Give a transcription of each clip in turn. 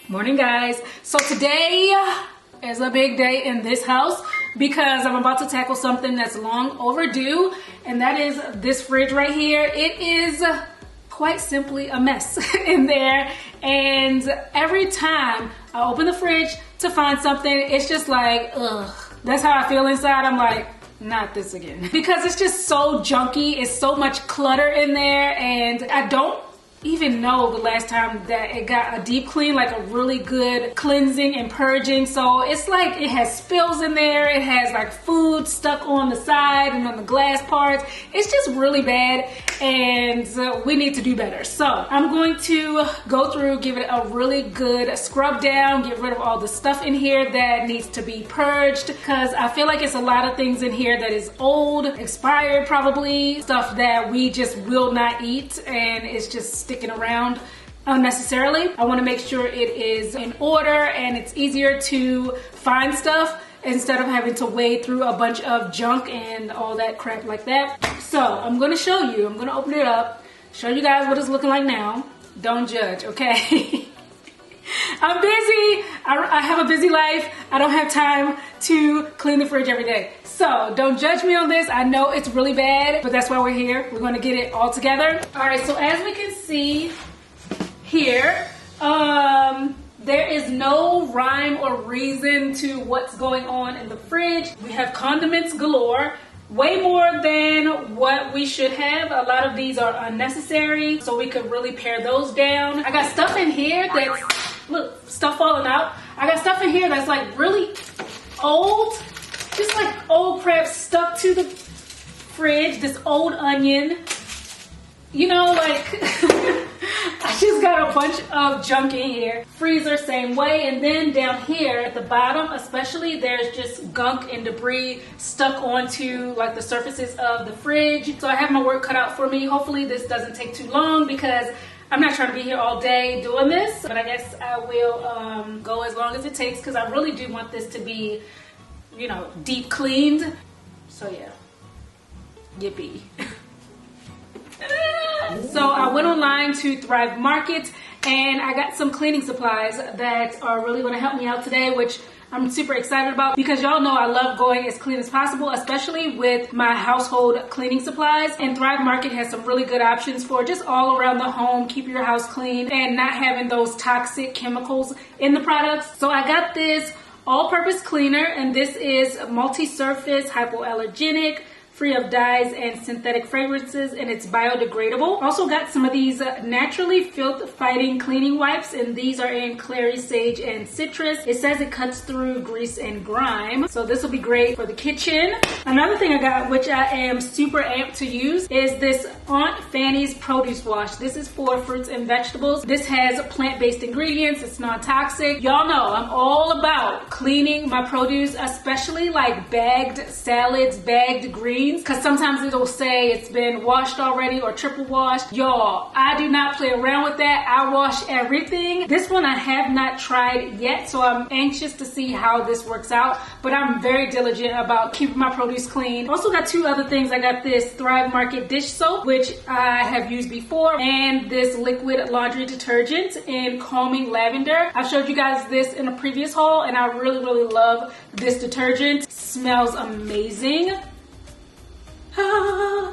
Morning, guys. So today is a big day in this house because I'm about to tackle something that's long overdue, and that is this fridge right here. It is quite simply a mess in there, and every time I open the fridge to find something, it's just like, ugh. That's how I feel inside. I'm like, not this again. Because it's just so junky. It's so much clutter in there, and I don't even know the last time that it got a deep clean, like a really good cleansing and purging. So it's like it has spills in there. It has like food stuck on the side and on the glass parts. It's just really bad, and we need to do better. So I'm going to go through, give it a really good scrub down, get rid of all the stuff in here that needs to be purged, because I feel like it's a lot of things in here that is old, expired probably, stuff that we just will not eat, and it's just sticking around unnecessarily. I want to make sure it is in order and it's easier to find stuff instead of having to wade through a bunch of junk and all that crap like that. So I'm going to show you, I'm going to open it up, show you guys what it's looking like now. Don't judge, okay? I'm busy. I have a busy life. I don't have time to clean the fridge every day. So don't judge me on this. I know it's really bad, but that's why we're here. We're going to get it all together. All right, so as we can see here, there is no rhyme or reason to what's going on in the fridge. We have condiments galore. Way more than what we should have. A lot of these are unnecessary, so we could really pare those down. I got stuff in here that's, look, stuff falling out. I got stuff in here that's like really old, just like old crap stuck to the fridge. This old onion, you know, like I just got a bunch of junk in here. Freezer, same way. And then down here at the bottom especially, there's just gunk and debris stuck onto like the surfaces of the fridge. So I have my work cut out for me. Hopefully this doesn't take too long because I'm not trying to be here all day doing this, but I guess I will go as long as it takes because I really do want this to be, you know, deep cleaned. So yeah, yippee. So I went online to Thrive Market and I got some cleaning supplies that are really going to help me out today, which I'm super excited about because y'all know I love going as clean as possible, especially with my household cleaning supplies. And Thrive Market has some really good options for just all around the home, keep your house clean and not having those toxic chemicals in the products. So I got this all-purpose cleaner, and this is multi-surface, hypoallergenic, free of dyes and synthetic fragrances, and it's biodegradable. Also got some of these naturally filth-fighting cleaning wipes, and these are in clary, sage, and citrus. It says it cuts through grease and grime, so this will be great for the kitchen. Another thing I got, which I am super amped to use, is this Aunt Fanny's Produce Wash. This is for fruits and vegetables. This has plant-based ingredients. It's non-toxic. Y'all know I'm all about cleaning my produce, especially like bagged salads, bagged greens, because sometimes it'll say it's been washed already or triple washed. Y'all, I do not play around with that. I wash everything. This one I have not tried yet, so I'm anxious to see how this works out, but I'm very diligent about keeping my produce clean. Also got two other things. I got this Thrive Market dish soap, which I have used before, and this liquid laundry detergent in calming lavender. I've showed you guys this in a previous haul, and I really, really love this detergent. It smells amazing.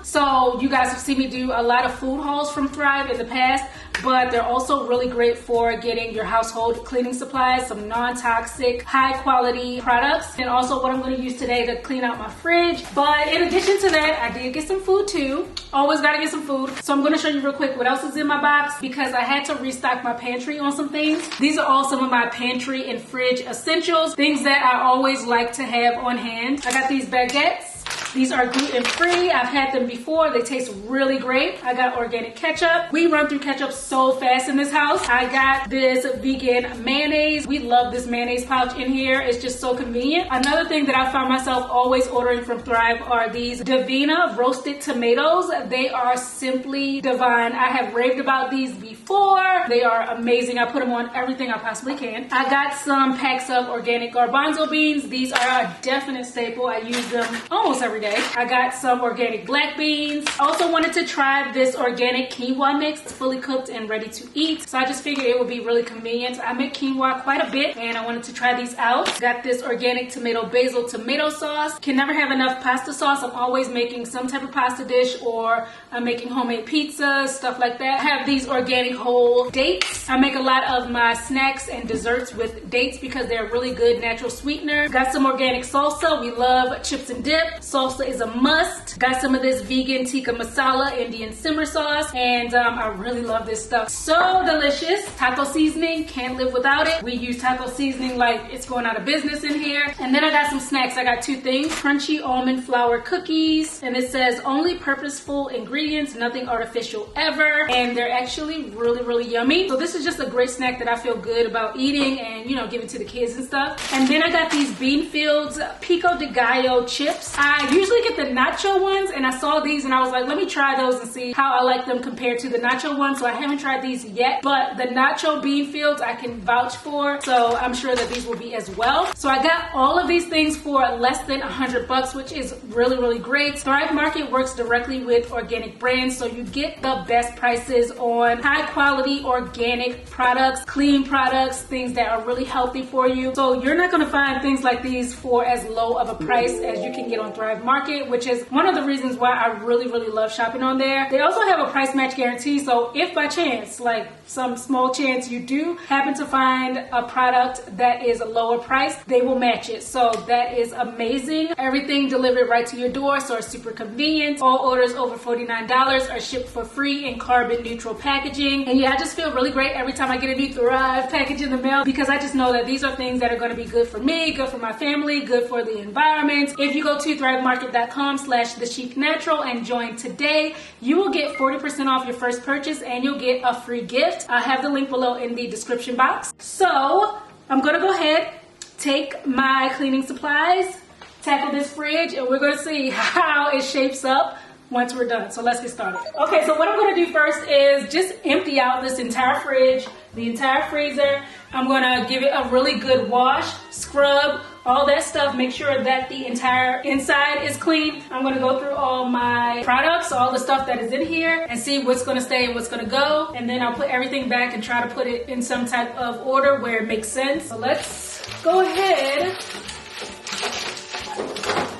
So you guys have seen me do a lot of food hauls from Thrive in the past, but they're also really great for getting your household cleaning supplies, some non-toxic, high quality products, and also what I'm going to use today to clean out my fridge. But in addition to that, I did get some food too. Always got to get some food. So I'm going to show you real quick what else is in my box because I had to restock my pantry on some things. These are all some of my pantry and fridge essentials, things that I always like to have on hand. I got these baguettes. These are gluten-free. I've had them before. They taste really great. I got organic ketchup. We run through ketchup so fast in this house. I got this vegan mayonnaise. We love this mayonnaise pouch in here. It's just so convenient. Another thing that I found myself always ordering from Thrive are these Divina roasted tomatoes. They are simply divine. I have raved about these before. They are amazing. I put them on everything I possibly can. I got some packs of organic garbanzo beans. These are a definite staple. I use them almost every every day. I got some organic black beans. Also wanted to try this organic quinoa mix. It's fully cooked and ready to eat. So I just figured it would be really convenient. I make quinoa quite a bit and I wanted to try these out. Got this organic tomato basil tomato sauce. Can never have enough pasta sauce. I'm always making some type of pasta dish, or I'm making homemade pizza, stuff like that. I have these organic whole dates. I make a lot of my snacks and desserts with dates because they're really good natural sweetener. Got some organic salsa. We love chips and dip. Salsa is a must. Got some of this vegan tikka masala Indian simmer sauce, and I really love this stuff. So delicious. Taco seasoning, can't live without it. We use taco seasoning like it's going out of business in here. And then I got some snacks. I got two things: crunchy almond flour cookies, and it says only purposeful ingredients, nothing artificial ever, and they're actually really yummy. So this is just a great snack that I feel good about eating and, you know, giving to the kids and stuff. And then I got these Beanfields pico de gallo chips. I usually get the nacho ones, and I saw these and I was like, let me try those and see how I like them compared to the nacho ones. So I haven't tried these yet, but the nacho Beanfields I can vouch for, so I'm sure that these will be as well. So I got all of these things for less than $100, which is really great. Thrive Market works directly with organic brands, so you get the best prices on high quality organic products, clean products, things that are really healthy for you. So you're not going to find things like these for as low of a price as you can get on Thrive Market, which is one of the reasons why I really love shopping on there. They also have a price match guarantee, so if by chance, like some small chance, you do happen to find a product that is a lower price, they will match it. So that is amazing. Everything delivered right to your door, so it's super convenient. All orders over $49 are shipped for free in carbon neutral packaging. And yeah, I just feel really great every time I get a new Thrive package in the mail, because I just know that these are things that are going to be good for me, good for my family, good for the environment. If you go to thrivemarket.com/TheChicNatural and join today, you will get 40% off your first purchase and you'll get a free gift. I have the link below in the description box. So I'm going to go ahead, take my cleaning supplies, tackle this fridge, and we're going to see how it shapes up once we're done. So let's get started. Okay, so what I'm going to do first is just empty out this entire fridge, the entire freezer. I'm going to give it a really good wash, scrub, all that stuff. Make sure that the entire inside is clean. I'm going to go through all my products, all the stuff that is in here, and see what's going to stay and what's going to go. And then I'll put everything back and try to put it in some type of order where it makes sense. So let's go ahead.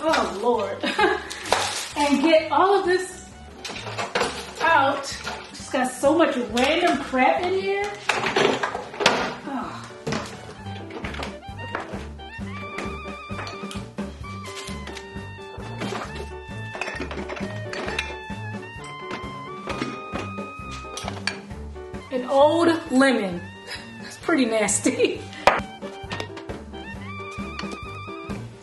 Oh, Lord. And get all of this out. Just got so much random crap in here. Oh. An old lemon. That's pretty nasty.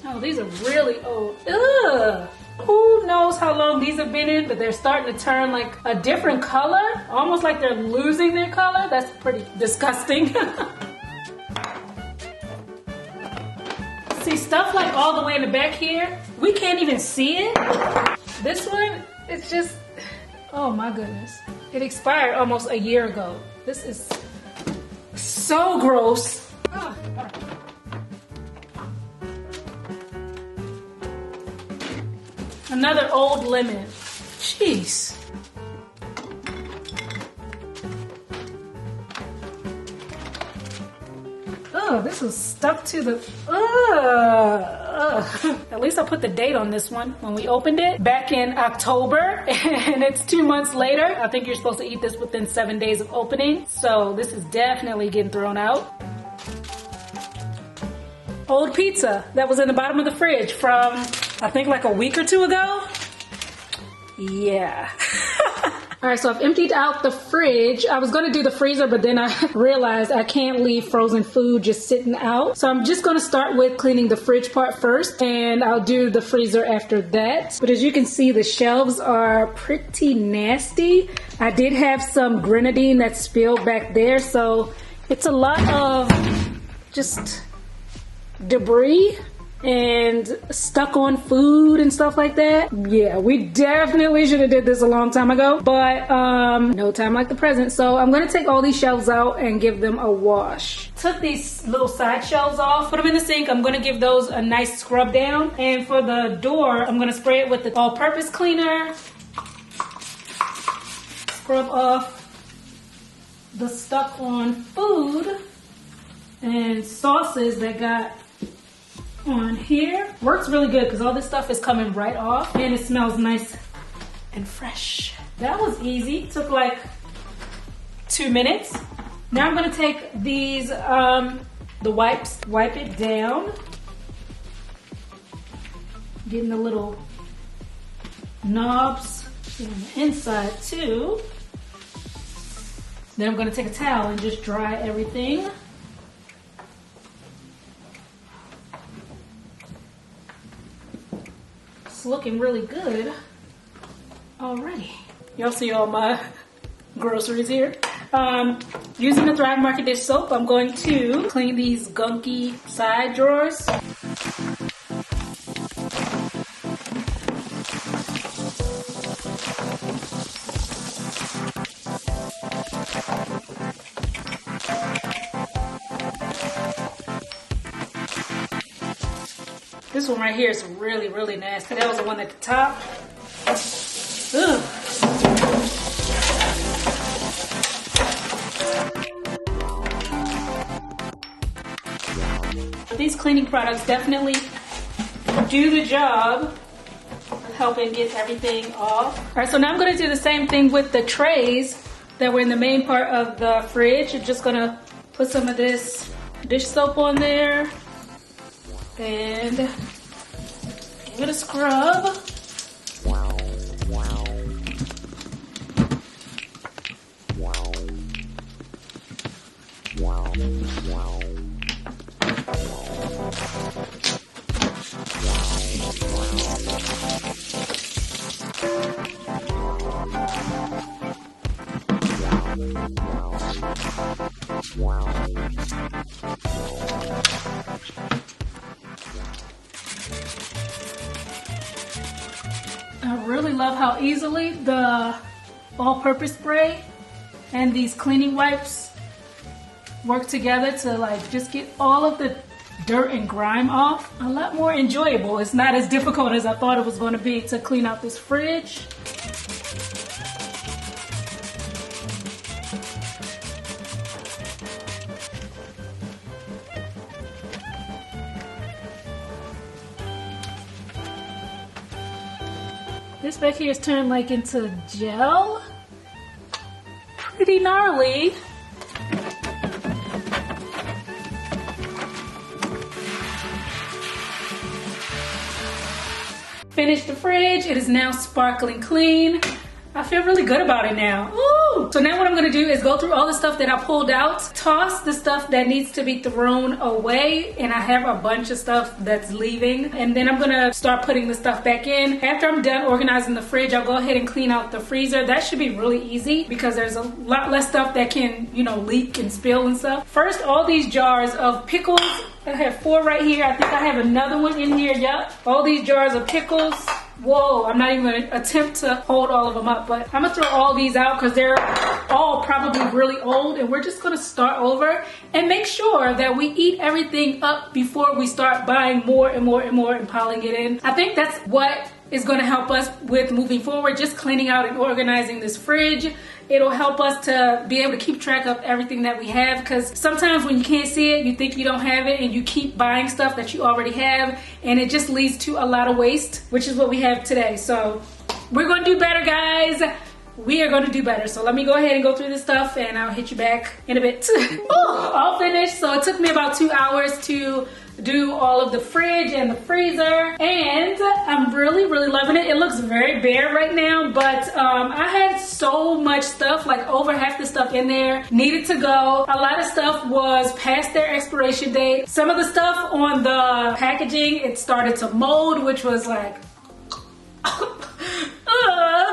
Oh, these are really old. Ugh. Who knows how long these have been in, but they're starting to turn like a different color, almost like they're losing their color. That's pretty disgusting. See, stuff like all the way in the back here, we can't even see it. This one, it's just, oh my goodness. It expired almost a year ago. This is so gross. Oh, all right. Another old lemon. Jeez. Oh, this is stuck to the... At least I put the date on this one when we opened it back in October, and it's 2 months later. I think you're supposed to eat this within 7 days of opening, so this is definitely getting thrown out. Old pizza that was in the bottom of the fridge from, I think, like a week or two ago. Yeah. All right, so I've emptied out the fridge. I was going to do the freezer, but then I realized I can't leave frozen food just sitting out. So I'm just going to start with cleaning the fridge part first, and I'll do the freezer after that. But as you can see, the shelves are pretty nasty. I did have some grenadine that spilled back there, so it's a lot of just debris and stuck on food and stuff like that. Yeah, we definitely should have did this a long time ago, but no time like the present. So I'm gonna take all these shelves out and give them a wash. Took these little side shelves off, put them in the sink. I'm gonna give those a nice scrub down. And for the door, I'm gonna spray it with the all-purpose cleaner. Scrub off the stuck on food and sauces that got on here. Works really good because all this stuff is coming right off and it smells nice and fresh. That was easy. Took like 2 minutes. Now I'm gonna take these, the wipes, wipe it down. Getting the little knobs on the inside too. Then I'm gonna take a towel and just dry everything. It's looking really good already. Y'all see all my groceries here. Using the Thrive Market dish soap, I'm going to clean these gunky side drawers. This one right here is really, really nasty. That was the one at the top. Ugh. These cleaning products definitely do the job of helping get everything off. All right, so now I'm gonna do the same thing with the trays that were in the main part of the fridge. I'm just gonna put some of this dish soap on there and give it a scrub. I really love how easily the all-purpose spray and these cleaning wipes work together to like just get all of the dirt and grime off. A lot more enjoyable. It's not as difficult as I thought it was going to be to clean out this fridge. This back here is turned like into gel. Pretty gnarly. Finished the fridge. It is now sparkling clean. I feel really good about it now. Ooh. So now what I'm gonna do is go through all the stuff that I pulled out, toss the stuff that needs to be thrown away, and I have a bunch of stuff that's leaving, and then I'm gonna start putting the stuff back in. After I'm done organizing the fridge, I'll go ahead and clean out the freezer. That should be really easy because there's a lot less stuff that can, you know, leak and spill and stuff. First, all these jars of pickles. I have 4 right here. I think I have another one in here. Yup. All these jars of pickles. Whoa, I'm not even gonna attempt to hold all of them up, but I'm gonna throw all these out because they're all probably really old, and we're just gonna start over and make sure that we eat everything up before we start buying more and more and more and piling it in. I think that's what is gonna help us with moving forward, just cleaning out and organizing this fridge. It'll help us to be able to keep track of everything that we have, because sometimes when you can't see it, you think you don't have it and you keep buying stuff that you already have, and it just leads to a lot of waste, which is what we have today. So we're gonna do better, guys. We are gonna do better. So let me go ahead and go through this stuff and I'll hit you back in a bit. Oh, all finished. So it took me about 2 hours to do all of the fridge and the freezer, and I'm really loving it. It looks very bare right now, but I had so much stuff, like over half the stuff in there needed to go. A lot of stuff was past their expiration date. Some of the stuff on the packaging, it started to mold, which was like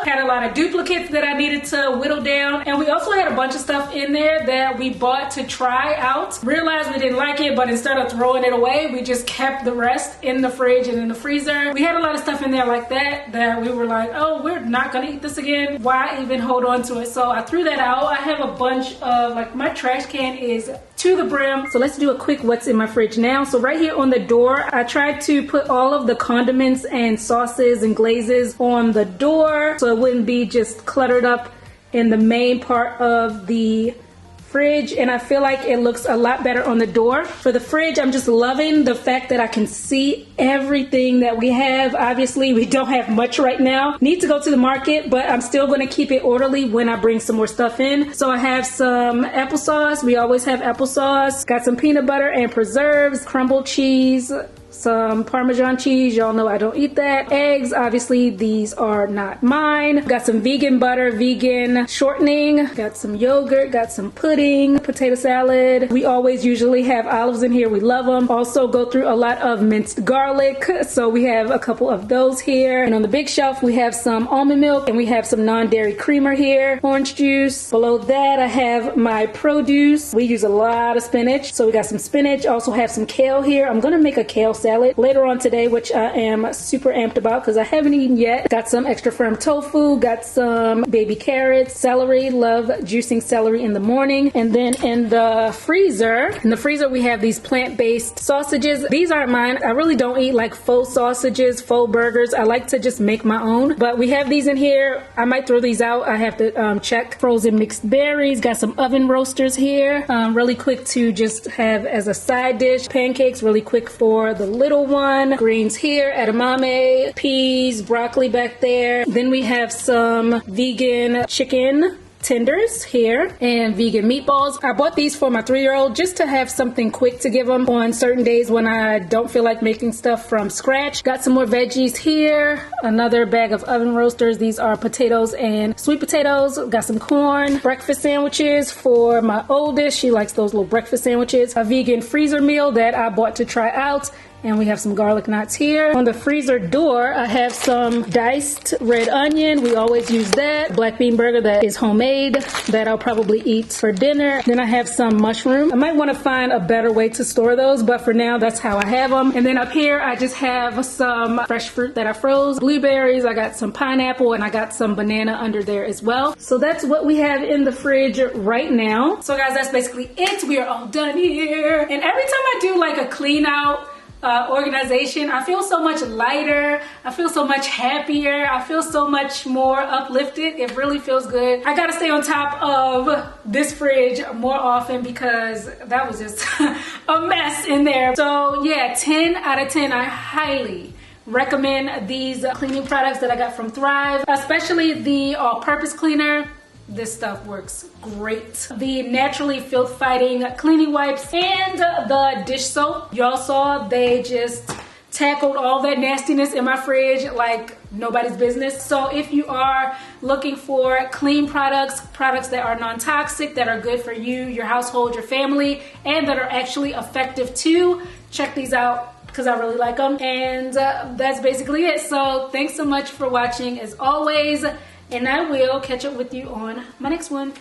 Had a lot of duplicates that I needed to whittle down. And we also had a bunch of stuff in there that we bought to try out. Realized we didn't like it, but instead of throwing it away, we just kept the rest in the fridge and in the freezer. We had a lot of stuff in there like that we were like, oh, we're not gonna eat this again. Why even hold on to it? So I threw that out. I have a bunch of, like, my trash can is to the brim. So let's do a quick what's in my fridge now. So right here on the door, I tried to put all of the condiments and sauces and glazes on the door so it wouldn't be just cluttered up in the main part of the fridge, and I feel like it looks a lot better on the door. For the fridge, I'm just loving the fact that I can see everything that we have. Obviously, we don't have much right now. Need to go to the market, but I'm still going to keep it orderly when I bring some more stuff in. So I have some applesauce. We always have applesauce. Got some peanut butter and preserves, crumbled cheese, some Parmesan cheese. Y'all know I don't eat that. Eggs, obviously these are not mine. Got some vegan butter, vegan shortening. Got some yogurt, got some pudding, potato salad. We always usually have olives in here. We love them. Also go through a lot of minced garlic. So we have a couple of those here. And on the big shelf, we have some almond milk and we have some non-dairy creamer here. Orange juice. Below that, I have my produce. We use a lot of spinach. So we got some spinach. Also have some kale here. I'm going to make a kale salad later on today, which I am super amped about because I haven't eaten yet. Got some extra firm tofu, got some baby carrots, celery. Love juicing celery in the morning. And then in the freezer we have these plant-based sausages. These aren't mine. I really don't eat like faux sausages, faux burgers. I like to just make my own, but we have these in here. I might throw these out. I have to check. Frozen mixed berries. Got some oven roasters here. Really quick to just have as a side dish. Pancakes, really quick for the little one. Greens here, edamame, peas, broccoli back there. Then we have some vegan chicken tenders here and vegan meatballs. I bought these for my 3-year-old just to have something quick to give him on certain days when I don't feel like making stuff from scratch. Got some more veggies here. Another bag of oven roasters. These are potatoes and sweet potatoes. Got some corn. Breakfast sandwiches for my oldest. She likes those little breakfast sandwiches. A vegan freezer meal that I bought to try out. And we have some garlic knots here. On the freezer door, I have some diced red onion. We always use that. Black bean burger that is homemade that I'll probably eat for dinner. Then I have some mushroom. I might want to find a better way to store those, but for now, that's how I have them. And then up here, I just have some fresh fruit that I froze. Blueberries, I got some pineapple, and I got some banana under there as well. So that's what we have in the fridge right now. So guys, that's basically it. We are all done here. And every time I do like a clean out, organization, I feel so much lighter. I feel so much happier. I feel so much more uplifted. It really feels good. I gotta stay on top of this fridge more often because that was just a mess in there. So yeah, 10 out of 10. I highly recommend these cleaning products that I got from Thrive, especially the all-purpose cleaner. This stuff works great. The naturally filth fighting cleaning wipes and the dish soap. Y'all saw they just tackled all that nastiness in my fridge like nobody's business. So if you are looking for clean products that are non-toxic, that are good for you, your household, your family, and that are actually effective too, check these out because I really like them. And that's basically it. So thanks so much for watching as always. And I will catch up with you on my next one.